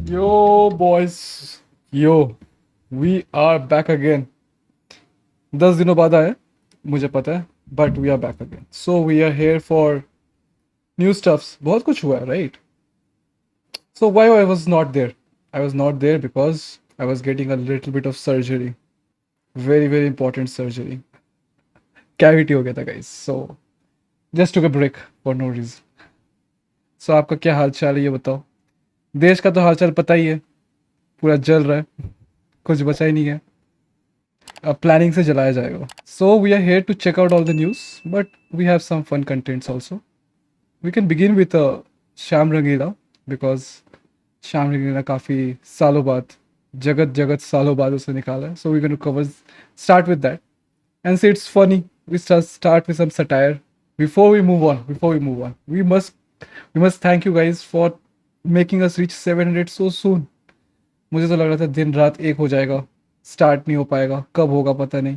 Yo, boys. Yo, we are back again. 10 दिनों बाद आए मुझे पता है but we are back again so we are here for new stuffs बहुत कुछ हुआ है right so why I was not there because I was getting a little bit of surgery very very important surgery cavity हो गया था guys so just took a break for no reason so आपका क्या हाल चाल है ये बताओ देश का तो हाल चाल पता ही है पूरा जल रहा है कुछ बचा ही नहीं है अब प्लानिंग से जलाया जाएगा so we are here to check out all the news but we have some fun contents also we can begin with Shyam Rangeela because Shyam Rangeela काफ़ी सालों बाद जगत जगत सालों बाद उसे निकाला है so we can cover start with that and say it's funny. We start with some satire. Before we move on, we must thank you guys for making us reach 700 so soon. मुझे तो लग रहा था दिन रात एक हो जाएगा स्टार्ट नहीं हो पाएगा कब होगा पता नहीं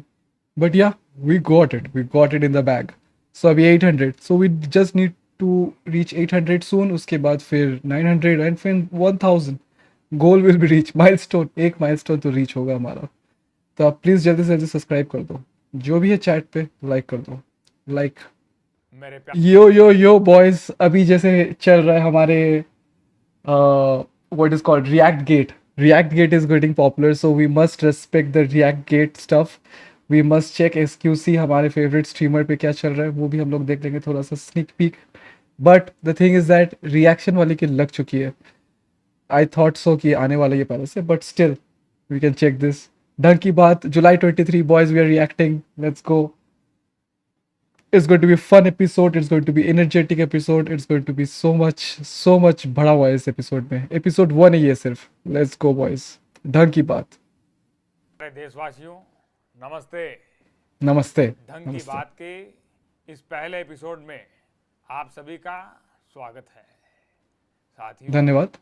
but yeah we got it in the bag so अभी 800 so we just need to reach 800 soon उसके बाद फिर 900 एंड फिर 1000 goal will be reach milestone एक माइलस्टोन तो रीच होगा हमारा तो आप प्लीज़ जल्दी से जल्दी सब्सक्राइब कर दो जो भी है चैट पे लाइक कर दो लाइक मेरे प्यार यो बॉयज अभी जैसे चल रहा है हमारे what is called react gate is getting popular so we must respect the react gate stuff we must check XQC हमारे फेवरेट स्ट्रीमर पे क्या चल रहा है वो भी हम लोग देख लेंगे थोड़ा सा sneak peak but the thing is that reaction वाली की लग चुकी है आई थॉट सो कि आने वाला ये पहले से but still we can check this ढंग की बात July 23 boys we are reacting let's go it's going to be a fun episode it's going to be energetic episode it's going to be so much भरा हुआ है इस episode में episode 1 है ये सिर्फ let's go boys ढंग की बात देशवासियों, नमस्ते। नमस्ते ढंग की नमस्ते बात के इस पहले एपिसोड में आप सभी का स्वागत है। साथियों, धन्यवाद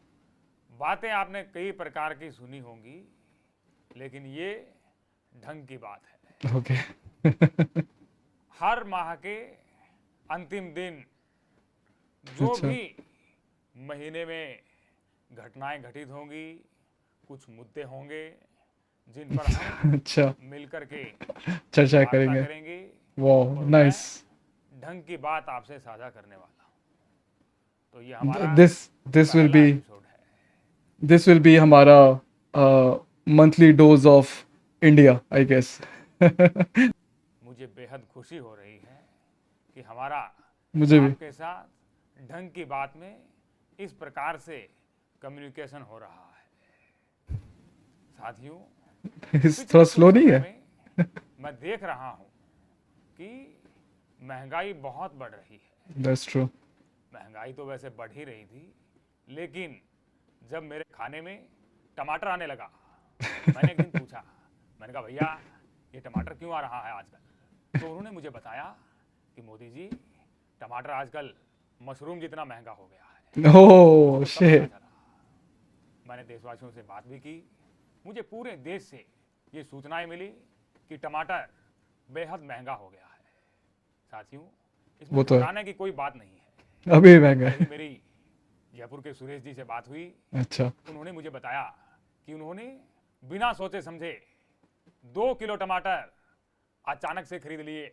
बातें आपने कई प्रकार की सुनी होंगी, लेकिन ये ढंग की बात है। ओके हर माह के अंतिम दिन जो अच्छा भी महीने में घटनाएं घटित होंगी, कुछ मुद्दे होंगे जिन पर हम अच्छा मिलकर के चर्चा वार्ता करेंगे करेंगे वाह और नाइस मैं ढंग की बात आपसे साझा करने वाला हूँ। तो ये हमारा दिस विल पहला बी एपिसोड है। दिस विल बी हमारा monthly dose of India I guess मुझे बेहद खुशी हो रही है कि हमारा मुझे भी आपके साथ ढंग की बात में इस प्रकार से कम्युनिकेशन हो रहा है। साथियों, थोड़ा पिछले स्लो कुछ नहीं समय है में मैं देख रहा हूँ कि महंगाई बहुत बढ़ रही है। दैट्स ट्रू महंगाई तो वैसे बढ़ ही रही थी, लेकिन जब मेरे खाने में टमाटर आने लगा, मैंने एक दिन पूछा, मैंने कहा भैया ये टमाटर क्यों आ रहा है आजकल? तो उन्होंने मुझे बताया कि मोदी जी टमाटर आजकल मशरूम जितना महंगा हो गया है। ओह तो तब शिट पता चला। मैंने देशवासियों से बात भी की, मुझे पूरे देश से ये सूचनाएं मिली कि टमाटर बेहद महंगा हो गया है। साथियों, इसमें वो तो है घबराने की कोई बात नहीं है। अभी महंगा कल ही है मेरी जयपुर के सुरेश जी से बात हुई, अच्छा उन्होंने मुझे बताया कि उन्होंने बिना सोचे समझे 2 किलो टमाटर अचानक से खरीद लिए।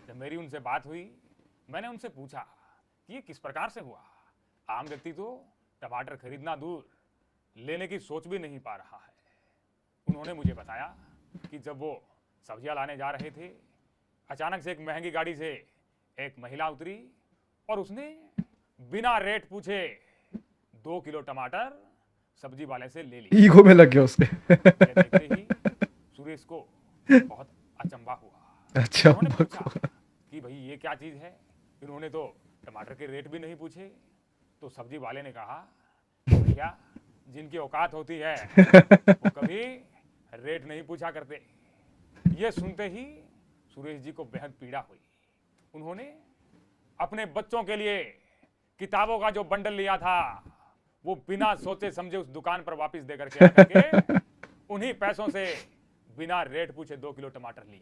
जब मेरी उनसे बात हुई, मैंने उनसे पूछा कि ये किस प्रकार से हुआ। आम व्यक्ति तो टमाटर खरीदना दूर, लेने की सोच भी नहीं पा रहा है। उन्होंने मुझे बताया कि जब वो सब्जियां लाने जा रहे थे, अचानक से एक महंगी गाड़ी से एक महिला उतरी और उसने बिना रेट पूछे 2 किलो टमाटर सब्जी वाले से ले ली। ईगो में लग गया उसके यह देखते ही सुरेश को बहुत अचंभा हुआ। अच्छा उन्होंने पूछा बकवास। कि भाई ये क्या चीज़ है? इन्होंने तो टमाटर के रेट भी नहीं पूछे। तो सब्जी वाले ने कहा, भैया जिनकी औकात होती है वो कभी रेट नहीं पूछा करते। ये सुनते ही सुरेश जी को बेहद पीड़ा हुई। उन्होंने अपने बच्चों के लिए किताबों का जो बंडल लिया था, वो बिना सोचे समझे उस दुकान पर वापस देकर के आकर के उन्हीं पैसों से बिना रेट पूछे 2 किलो टमाटर लिए।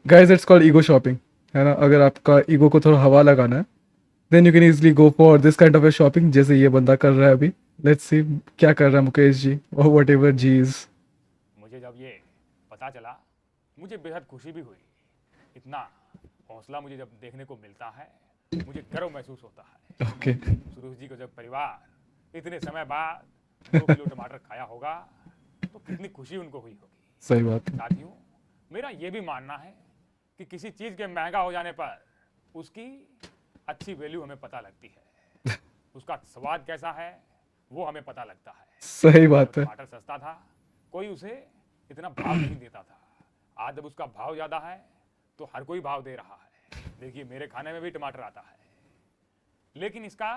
Guys it's called ego shopping है ना अगर आपका ईगो को थोड़ा हवा लगाना है then you can easily go for this kind of a shopping जैसे ये बंदा कर रहा है अभी लेट्स सी क्या कर रहा है मुकेश जी और वट एवर जी इज। मुझे जब ये पता चला, मुझे बेहद खुशी भी हुई। इतना हौसला मुझे जब देखने को मिलता है, मुझे गर्व महसूस होता है। ओके। सुरेश जी को जब परिवार इतने समय बाद 2 किलो टमाटर खाया होगा, तो कितनी खुशी उनको हुई होगी। सही बात है। साथियों, मेरा ये भी मानना है कि किसी चीज़ के महंगा हो जाने पर उसकी अच्छी वैल्यू हमें पता लगती है, उसका स्वाद कैसा है वो हमें पता लगता है। सही जब बात है। टमाटर सस्ता था, कोई उसे इतना भाव नहीं देता था। आज जब उसका भाव ज़्यादा है तो हर कोई भाव दे रहा है। देखिए, मेरे खाने में भी टमाटर आता है, लेकिन इसका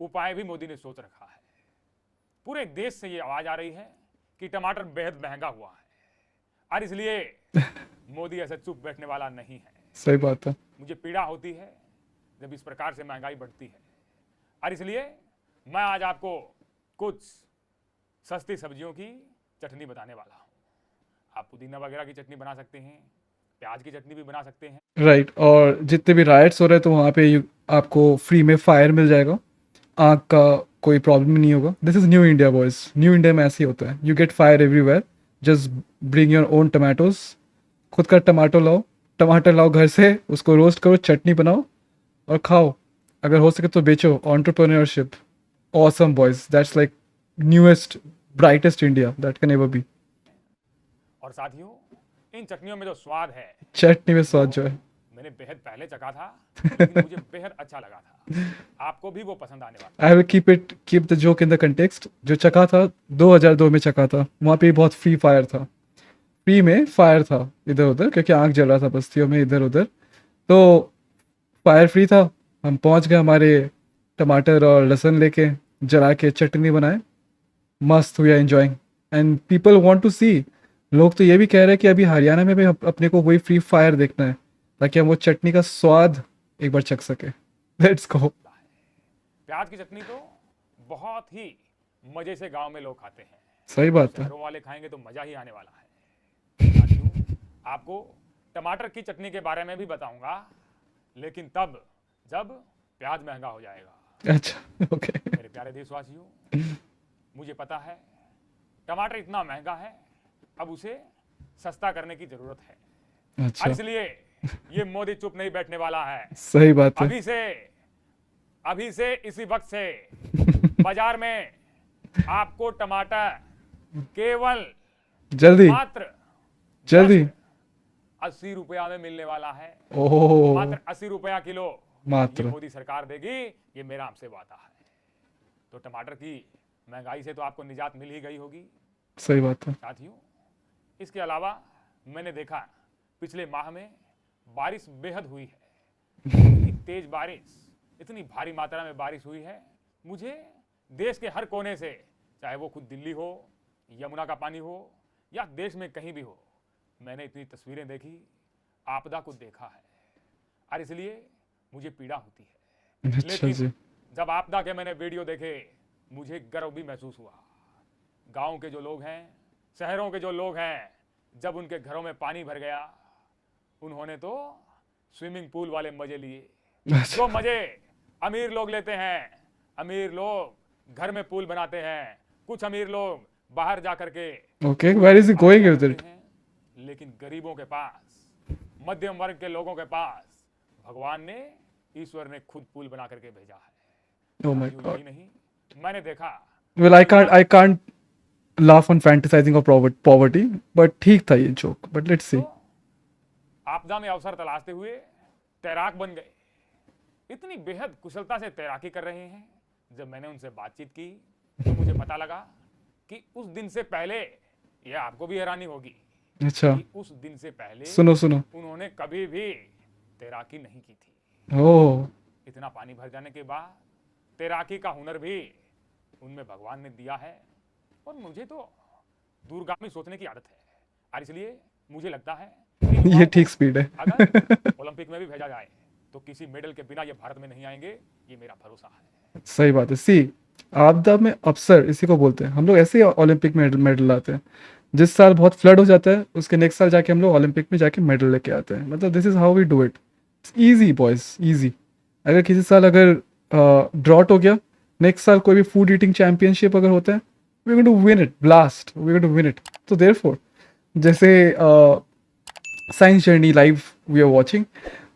उपाय भी मोदी ने सोच रखा है। पूरे देश से ये आवाज़ आ रही है कि टमाटर बेहद महंगा हुआ है, और इसलिए मोदी ऐसे चुप बैठने वाला नहीं है। सही बात है। मुझे पीड़ा होती है जब इस प्रकार से महंगाई बढ़ती है, और इसलिए मैं आज आपको कुछ सस्ती सब्जियों की चटनी बताने वाला हूँ। आप पुदीना वगैरह की चटनी बना सकते हैं, प्याज की चटनी भी बना सकते हैं। राइट, और जितने भी राइट्स हो रहे हैं तो वहाँ पे आपको फ्री में फायर मिल जाएगा, आग का कोई प्रॉब्लम नहीं होगा। This is new India boys, new India में ऐसे ही होता है, you get fire everywhere. Just bring your own tomatoes, खुद का टमाटर लाओ घर से, उसको रोस्ट करो, चटनी बनाओ और खाओ। अगर हो सके तो बेचो। Entrepreneurship, awesome boys, that's like newest brightest India that can ever be. और साथियों, इन चटनियों में जो स्वाद है, चटनी में स्वाद जो है, मैंने बेहद पहले चखा था, लेकिन मुझे बेहद अच्छा लगा था। आपको भी वो पसंद आने वाला। I will keep the joke in the context. जो चखा था 2002 में चखा था, वहाँ पे बहुत फ्री फायर था, फ्री में फायर था इधर उधर, क्योंकि आग जल रहा था बस्तियों में इधर उधर, तो फायर फ्री था। हम पहुँच गए, हमारे टमाटर और लहसुन लेके जला के चटनी बनाए, मस्त हुआ enjoying, and people want to see. लोग तो ये भी कह रहे हैं कि अभी हरियाणा में भी अपने को वही फ्री फायर देखना है, ताकि हम वो चटनी का स्वाद एक बार चख सके। Let's go. प्याज की चटनी तो बहुत ही मजे से गांव में लोग खाते हैं। सही बात है। शहरों वाले खाएंगे तो मजा ही आने वाला है। साथियों, आपको टमाटर की चटनी के बारे में भी बताऊंगा, लेकिन तब जब प्याज महंगा हो जाएगा। अच्छा, ओके। मेरे प्यारे देशवासियों, मुझे पता है टमाटर इतना महंगा है, अब उसे सस्ता करने की जरूरत है, और अच्छा, इसलिए ये मोदी चुप नहीं बैठने वाला है। सही बात है। अभी से इसी वक्त से बाजार में आपको टमाटर केवल जल्दी मात्र जल्दी। 80 रुपया में मिलने वाला है। ओह, मात्र 80 रुपया किलो। मात्र। ये मोदी सरकार देगी, ये मेरा आपसे वादा है। तो टमाटर की महंगाई से तो आपको निजात मिल ही गई होगी। सही बात है। साथियों, इसके अलावा मैंने देखा पिछले माह में बारिश बेहद हुई है। इतनी तेज बारिश, इतनी भारी मात्रा में बारिश हुई है, मुझे देश के हर कोने से, चाहे वो खुद दिल्ली हो, यमुना का पानी हो, या देश में कहीं भी हो, मैंने इतनी तस्वीरें देखी, आपदा को देखा है, और इसलिए मुझे पीड़ा होती है। अच्छा लेकिन जी। जब आपदा के मैंने वीडियो देखे, मुझे गर्व भी महसूस हुआ। गांव के जो लोग हैं, शहरों के जो लोग हैं, जब उनके घरों में पानी भर गया, उन्होंने तो स्विमिंग पूल वाले मजे लिए। जो मजे अमीर लोग लेते हैं, अमीर लोग घर में पूल बनाते हैं, कुछ अमीर लोग बाहर जा करके okay, where is he going with it? लेकिन गरीबों के पास, मध्यम वर्ग के लोगों के पास भगवान ने, ईश्वर ने खुद पूल बना करके भेजा है। ओह माय यही गॉड। नहीं, मैंने देखा। Well, I can't laugh on fantasizing of poverty, but ठीक था ये जोक, but let's see. तो आपदा में अवसर तलाशते हुए तैराक बन गए। इतनी बेहद कुशलता से तैराकी कर रहे हैं। जब मैंने उनसे बातचीत की तो मुझे पता लगा कि उस दिन से पहले, यह आपको भी हैरानी होगी, अच्छा, कि उस दिन से पहले सुनो उन्होंने कभी भी तैराकी नहीं की थी। ओह, इतना पानी भर जाने के बाद तैराकी का हुनर भी उनमें भगवान ने दिया है। और मुझे तो दूरगामी सोचने की आदत है, और इसलिए मुझे लगता है कि ये युवाओं ठीक को स्पीड है। अगर ओलंपिक में भी भेजा जाए तो किसी मेडल के बिना ये भारत में नहीं आएंगे, ये मेरा भरोसा है। सही बात है। सी, आपदा में अवसर इसी को बोलते हैं। हम लोग ऐसे ही ओलंपिक में मेडल लाते हैं। जिस साल बहुत फ्लड हो जाता है, उसके नेक्स्ट साल जाके हम लोग ओलंपिक में जाके मेडल लेके आते हैं। मतलब this is how we do it. It's easy boys, easy. अगर किसी साल अगर ड्रॉट हो गया नेक्स्ट साल कोई भी फूड ईटिंग चैंपियनशिप अगर होता है, we going to win it, blast, we going to win it. तो देयरफॉर जैसे science journey live we are watching,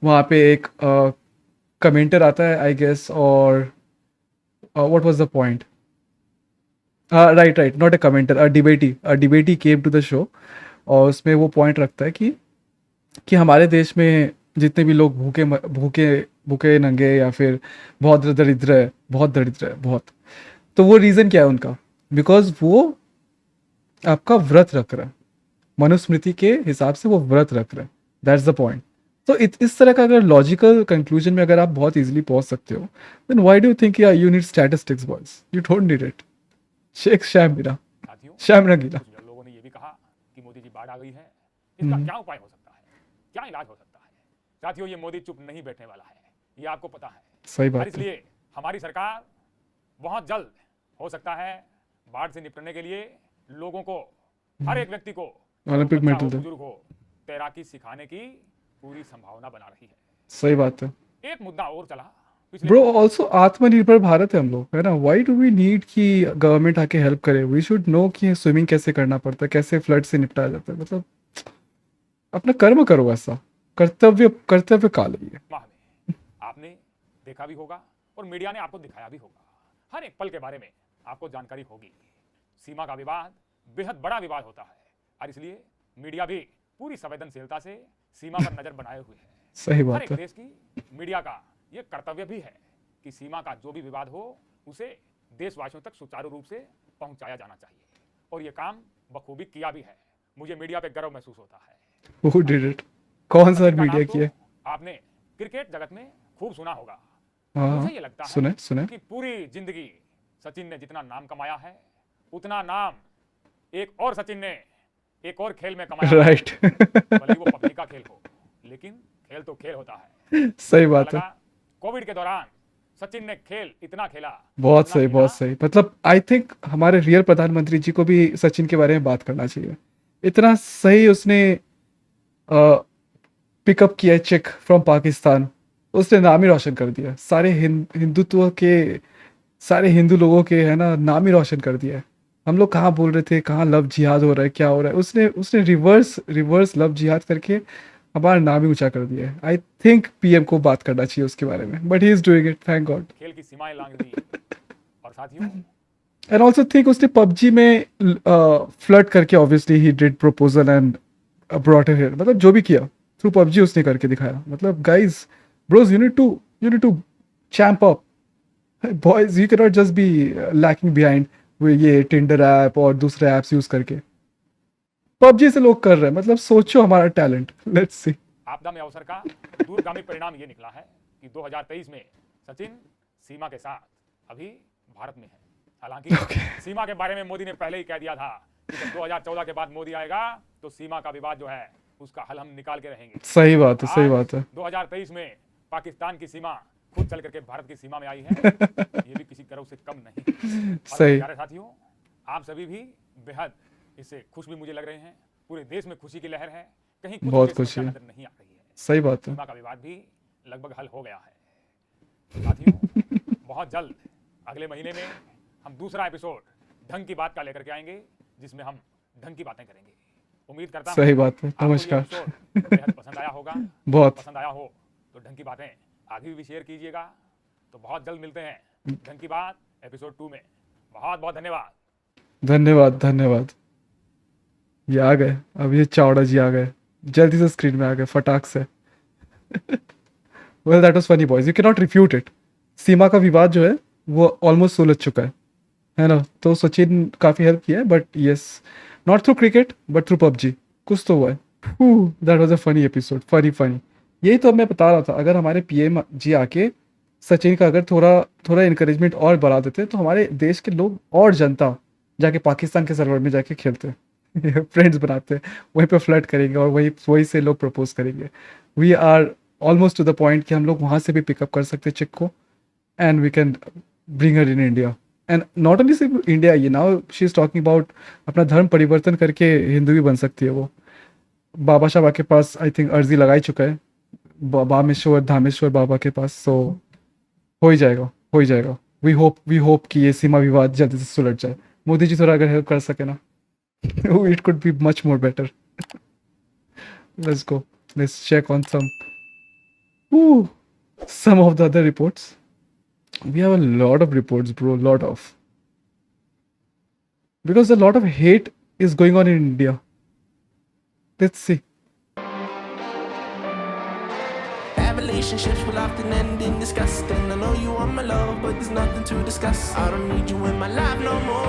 वहाँ पे एक कमेंटर आता है आई गेस, और what was the point, right, not a commentator, a debatee came to the show, और उसमें वो पॉइंट रखता है कि हमारे देश में जितने भी लोग भूखे भूखे नंगे या फिर बहुत दरिद्र है, बहुत दरिद्र है बहुत, तो वो रीज़न क्या है उनका, बिकॉज वो आपका व्रत रख रहा है, मनुस्मृति के हिसाब से वो व्रत रख रहे हैं, दैट्स द पॉइंट। तो इस तरह का अगर लॉजिकल कंक्लूजन में अगर आप बहुत इजीली पहुंच सकते हो, then why do you think you need statistics boys, you don't need it. शेख शैम मीरा, साथियों, शैम रंगीला। कुछ लोगों ने ये भी कहा कि मोदी जी बाढ़ आ गई है, इसका क्या उपाय हो सकता है, क्या इलाज हो सकता है। साथियों, ये मोदी चुप नहीं बैठने वाला है, ये आपको पता है। सही और बात है। इसलिए हमारी सरकार बहुत जल्द हो सकता है बाढ़ से निपटने के लिए लोगों को, हर एक व्यक्ति को, ओलंपिक बच्चा मेडल हो, दे। बुजुर्ग हो, तैराकी सिखाने की पूरी संभावना बना रही है। सही बात है एक मुद्दा और चला पिछले ब्रो, ऑल्सो आत्मनिर्भर भारत है हम लोग, है ना। व्हाई डू वी नीड कि गवर्नमेंट आके हेल्प करे, वी शुड नो कि स्विमिंग कैसे करना पड़ता है, कैसे फ्लड से निपटा जाता है। मतलब अपना कर्म करो, ऐसा कर्तव्य काल है ये। माह में आपने देखा भी होगा और मीडिया ने आपको दिखाया भी होगा, हर एक पल के बारे में आपको जानकारी होगी। सीमा का विवाद बेहद बड़ा विवाद होता है और इसलिए मीडिया भी पूरी संवेदनशीलता से सीमा पर नजर बनाए हुए है। सही हर बात एक है। देश की मीडिया का यह कर्तव्य भी है कि सीमा का जो भी विवाद हो उसे देशवासियों तक सुचारू रूप से पहुंचाया जाना चाहिए, और यह काम बखूबी किया भी है। मुझे मीडिया पे गर्व महसूस होता है। Who did it? कौन सा सचिन का मीडिया नाम की है? तो आपने क्रिकेट जगत में खूब सुना होगा। हाँ मुझे ये लगता सुने है सुने। कि पूरी जिंदगी सचिन ने जितना नाम कमाया है, उतना नाम एक और सचिन ने एक और खेल में कमाया है। राइट भले ही वो पबजी का खेल हो, लेकिन खेल तो खेल होता है। सही पता बात है। लगा कोविड के दौरान सचिन ने खेल इतना खेला, बहुत इतना सही, खेला, बहुत सही। मतलब आई थिंक हमारे रियल प्रधानमंत्री जी को भी सचिन के बारे में बात करना चाहिए। इतना सही उसने पिकअप किया है चेक फ्रॉम पाकिस्तान, उसने नाम ही रोशन कर दिया। सारे हिंदुत्व के, सारे हिंदू लोगों के, है ना, नाम ही रोशन कर दिया है। हम लोग कहाँ बोल रहे थे, कहाँ लव जिहाद हो रहा है, क्या हो रहा है, उसने उसने रिवर्स लव जिहाद करके हमारा नाम ही ऊंचा कर दिया है। आई थिंक पीएम को बात करना चाहिए उसके बारे में, but he is doing it, thank God. खेल की सीमाएं लांघ दी। और साथियों, एंड ऑल्सो थिंक उसने पबजी में फ्लर्ट करके, obviously he did proposal and brought here, मतलब जो भी किया थ्रू पबजी उसने करके दिखाया। मतलब guys, bros, you need to champ up boys, you can not just be lacking behind ये टिंडर ऐप और दूसरे ऐप्स यूज करके। पबजी से लोग कर रहे हैं, मतलब सोचो हमारा टैलेंट। Let's see. आपदा में अवसर का दूरगामी परिणाम ये निकला है कि 2023 में सचिन सीमा के साथ अभी भारत में है। हालांकि सीमा के बारे में मोदी ने पहले ही कह दिया था कि जब 2014 के बाद मोदी आएगा तो सीमा का विवाद जो है उसका हल हम निकाल के रहेंगे। सही बात है, सही आज बात है। 2023 में पाकिस्तान की सीमा खुद चल करके भारत की सीमा में आई है, ये भी किसी गर्व से कम नहीं। और सही। प्यारे साथियों, आप सभी भी बेहद इससे खुश भी मुझे लग रहे हैं। पूरे देश में खुशी की लहर है, कहीं कुछ बहुत भी खुशी समस्या है। नजर नहीं आ रही है। सही बात है। सीमा का विवाद भी लगभग हल हो गया है। साथियों, बहुत जल्द अगले महीने में हम दूसरा एपिसोड ढंग की बात का लेकर के आएंगे, जिसमें हम ढंग की बातें करेंगे। उम्मीद करता हूं सही बात है। आपको ये नमस्कार। एपिसोड बेहद पसंद आया होगा। बहुत। पसंद आया हो तो ढंग की बातें आगे भी शेयर कीजिएगा। तो बहुत जल्द मिलते हैं ढंग की बात एपिसोड 2 में। बहुत बहुत धन्यवाद। धन्यवाद, धन्यवाद। ये आ गए, अब ये चावड़ा जी आ गए, जल्दी से स्क्रीन में आ गए फटाक से। Well that was funny boys, you can not refute it. सीमा का विवाद जो है वो ऑलमोस्ट सुलझ चुका है ना। तो सचिन काफ़ी हेल्प किया है, but yes, not through cricket but through PUBG, कुछ तो हुआ है। That was a funny episode, funny. यही तो मैं बता रहा था, अगर हमारे पीएम जी आके सचिन का अगर थोड़ा थोड़ा इंकरेजमेंट और बढ़ा देते तो हमारे देश के लोग और जनता जाके पाकिस्तान के सर्वर में जाके खेलते, फ्रेंड्स बनाते, वहीं पे फ्लर्ट करेंगे और वही से लोग प्रपोज करेंगे। We are almost to the point कि हम लोग वहाँ से भी पिकअप कर सकते चिक को, and we can bring her in India. And not only सिर्फ इंडिया, ये now she is talking about अपना धर्म परिवर्तन करके हिंदू भी बन सकती है वो। बाबा शाबा के पास आई थिंक अर्जी लगाई चुका है, बामेश्वर धामेश्वर बाबा के पास, सो हो ही जाएगा, हो ही जाएगा। वी होप कि ये सीमा विवाद जल्दी से सुलझ जाए. मोदी जी थोड़ा अगर हेल्प कर सके ना, it could be much more better. Let's go. Let's check on some of the other reports. We have a lot of reports, bro. Lot of. Because a lot of hate is going on in India. Let's see. Bad relationships will often end in disgust. And I know you want my love, but there's nothing to discuss. I don't need you in my life no more.